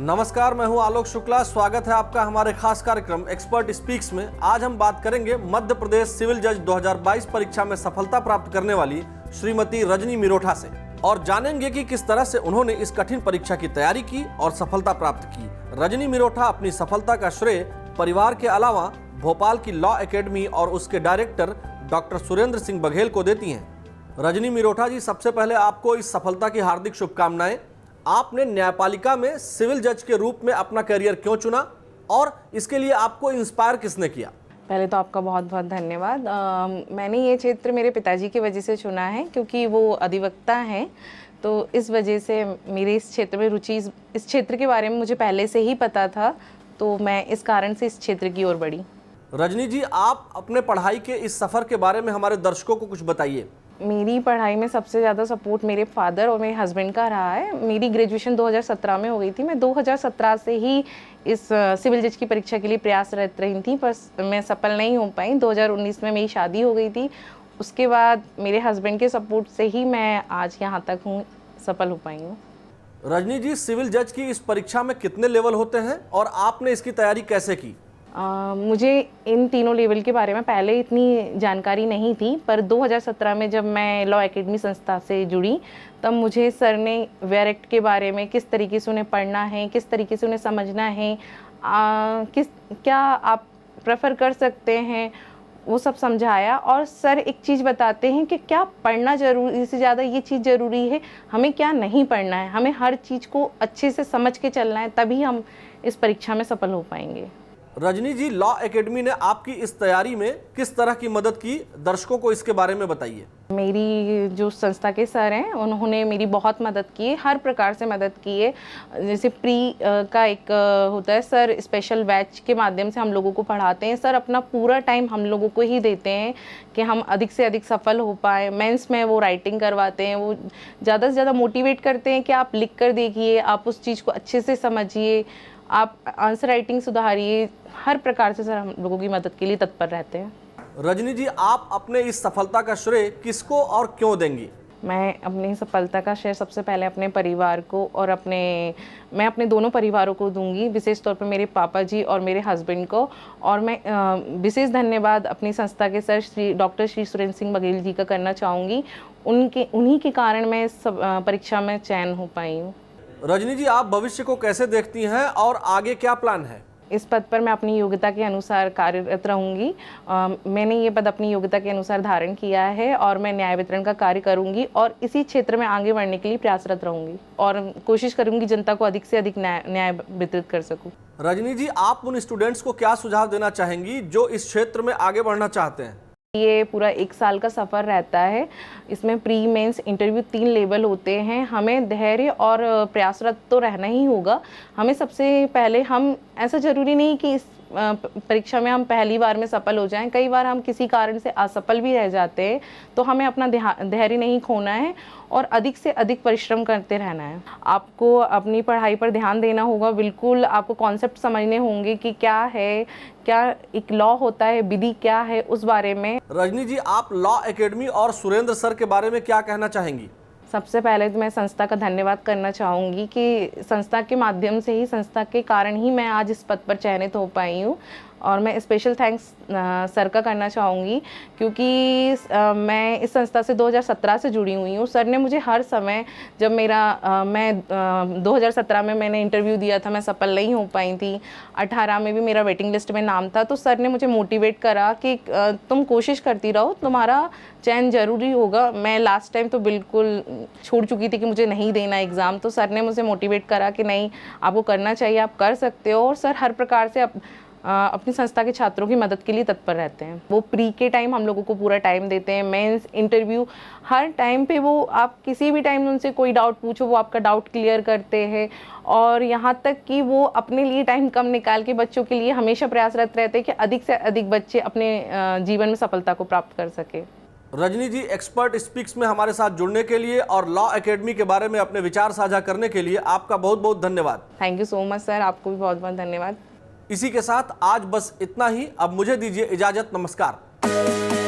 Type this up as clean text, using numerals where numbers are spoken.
नमस्कार, मैं हूं आलोक शुक्ला। स्वागत है आपका हमारे खास कार्यक्रम एक्सपर्ट स्पीक्स में। आज हम बात करेंगे मध्य प्रदेश सिविल जज 2022 परीक्षा में सफलता प्राप्त करने वाली श्रीमती रजनी मिरोठा से और जानेंगे कि किस तरह से उन्होंने इस कठिन परीक्षा की तैयारी की और सफलता प्राप्त की। रजनी मिरोठा अपनी सफलता का श्रेय परिवार के अलावा भोपाल की लॉ एकेडमी और उसके डायरेक्टर डॉक्टर सुरेंद्र सिंह बघेल को देती हैं। रजनी मिरोठा जी, सबसे पहले आपको इस सफलता की हार्दिक शुभकामनाएं। आपने न्यायपालिका में सिविल जज के रूप में अपना करियर क्यों चुना और इसके लिए आपको इंस्पायर किसने किया? पहले तो आपका बहुत बहुत धन्यवाद। मैंने ये क्षेत्र मेरे पिताजी की वजह से चुना है क्योंकि वो अधिवक्ता हैं, तो इस वजह से मेरे इस क्षेत्र में रुचि, इस क्षेत्र के बारे में मुझे पहले से ही पता था, तो मैं इस कारण से इस क्षेत्र की ओर बढ़ी। रजनी जी, आप अपने पढ़ाई के इस सफ़र के बारे में हमारे दर्शकों को कुछ बताइए। मेरी पढ़ाई में सबसे ज़्यादा सपोर्ट मेरे फादर और मेरे हस्बैंड का रहा है। मेरी ग्रेजुएशन 2017 में हो गई थी। मैं 2017 से ही इस सिविल जज की परीक्षा के लिए प्रयासरत रही थी, पर मैं सफल नहीं हो पाई। 2019 में मेरी शादी हो गई थी। उसके बाद मेरे हस्बैंड के सपोर्ट से ही मैं आज यहाँ तक हूँ, सफल हो पाई हूँ। रजनी जी, सिविल जज की इस परीक्षा में कितने लेवल होते हैं और आपने इसकी तैयारी कैसे की? मुझे इन तीनों लेवल के बारे में पहले इतनी जानकारी नहीं थी, पर 2017 में जब मैं लॉ एकेडमी संस्था से जुड़ी तब मुझे सर ने वेयर एक्ट के बारे में, किस तरीके से उन्हें पढ़ना है, किस तरीके से उन्हें समझना है, क्या आप प्रेफर कर सकते हैं, वो सब समझाया। और सर एक चीज़ बताते हैं कि क्या पढ़ना ज़रूरी से ज़्यादा ये चीज़ ज़रूरी है, हमें क्या नहीं पढ़ना है, हमें हर चीज़ को अच्छे से समझ के चलना है, तभी हम इस परीक्षा में सफल हो पाएंगे। रजनी जी, लॉ एकेडमी ने आपकी इस तैयारी में किस तरह की मदद की, दर्शकों को इसके बारे में बताइए। मेरी जो संस्था के सर हैं उन्होंने मेरी बहुत मदद की है, हर प्रकार से मदद की है। जैसे प्री का एक होता है, सर स्पेशल बैच के माध्यम से हम लोगों को पढ़ाते हैं। सर अपना पूरा टाइम हम लोगों को ही देते हैं कि हम अधिक से अधिक सफल हो पाएँ। मेंस में वो राइटिंग करवाते हैं, वो ज़्यादा से ज़्यादा मोटिवेट करते हैं कि आप लिख कर देखिए, आप उस चीज़ को अच्छे से समझिए, आप आंसर राइटिंग सुधारिए। हर प्रकार से सर हम लोगों की मदद के लिए तत्पर रहते हैं। रजनी जी, आप अपने इस सफलता का श्रेय किसको और क्यों देंगी? मैं अपनी सफलता का श्रेय सबसे पहले अपने परिवार को और मैं अपने दोनों परिवारों को दूंगी, विशेष तौर पर मेरे पापा जी और मेरे हस्बैंड को। और मैं विशेष धन्यवाद अपनी संस्था के सर डॉक्टर श्री सुरेंद्र सिंह बघेल जी का करना चाहूँगी। उन्हीं के कारण मैं इस परीक्षा में चयन हो पाई हूँ। रजनी जी, आप भविष्य को कैसे देखती हैं और आगे क्या प्लान है? इस पद पर मैं अपनी योग्यता के अनुसार कार्यरत रहूंगी। मैंने ये पद अपनी योग्यता के अनुसार धारण किया है और मैं न्याय वितरण का कार्य करूंगी और इसी क्षेत्र में आगे बढ़ने के लिए प्रयासरत रहूंगी और कोशिश करूंगी जनता को अधिक से अधिक न्याय वितरित कर सकूं। रजनी जी, आप उन स्टूडेंट्स को क्या सुझाव देना चाहेंगी जो इस क्षेत्र में आगे बढ़ना चाहते हैं? ये पूरा 1 साल का सफ़र रहता है। इसमें प्री मेंस इंटरव्यू 3 लेवल होते हैं। हमें धैर्य और प्रयासरत तो रहना ही होगा। हमें सबसे पहले, हम ऐसा ज़रूरी नहीं कि इस परीक्षा में हम पहली बार में सफल हो जाएं। कई बार हम किसी कारण से असफल भी रह जाते हैं, तो हमें अपना धैर्य नहीं खोना है और अधिक से अधिक परिश्रम करते रहना है। आपको अपनी पढ़ाई पर ध्यान देना होगा। बिल्कुल आपको कॉन्सेप्ट समझने होंगे कि क्या है, क्या एक लॉ होता है, विधि क्या है, उस बारे में। रजनी जी, आप लॉ एकेडमी और सुरेंद्र सर के बारे में क्या कहना चाहेंगी? सबसे पहले तो मैं संस्था का धन्यवाद करना चाहूँगी कि संस्था के माध्यम से ही, संस्था के कारण ही मैं आज इस पद पर चयनित हो पाई हूँ। और मैं स्पेशल थैंक्स सर का करना चाहूँगी क्योंकि मैं इस संस्था से 2017 से जुड़ी हुई हूँ। सर ने मुझे हर समय, जब मैं 2017 में मैंने इंटरव्यू दिया था, मैं सफल नहीं हो पाई थी। 18 में भी मेरा वेटिंग लिस्ट में नाम था, तो सर ने मुझे मोटिवेट करा कि तुम कोशिश करती रहो, तुम्हारा चयन जरूरी होगा। मैं लास्ट टाइम तो बिल्कुल छोड़ चुकी थी कि मुझे नहीं देना एग्ज़ाम, तो सर ने मुझे मोटिवेट करा कि नहीं, आपको करना चाहिए, आप कर सकते हो। और सर हर प्रकार से अपनी संस्था के छात्रों की मदद के लिए तत्पर रहते हैं। वो प्री के टाइम हम लोगों को पूरा टाइम देते हैं, मेंस इंटरव्यू हर टाइम पे वो, आप किसी भी टाइम उनसे कोई डाउट पूछो, वो आपका डाउट क्लियर करते हैं। और यहाँ तक कि वो अपने लिए टाइम कम निकाल के बच्चों के लिए हमेशा प्रयासरत रहते हैं कि अधिक से अधिक बच्चे अपने जीवन में सफलता को प्राप्त कर सके। रजनी जी, एक्सपर्ट स्पीक्स में हमारे साथ जुड़ने के लिए और लॉ एकेडमी के बारे में अपने विचार साझा करने के लिए आपका बहुत बहुत धन्यवाद। Thank you so much sir, आपको भी बहुत बहुत धन्यवाद। इसी के साथ आज बस इतना ही। अब मुझे दीजिए इजाजत। नमस्कार।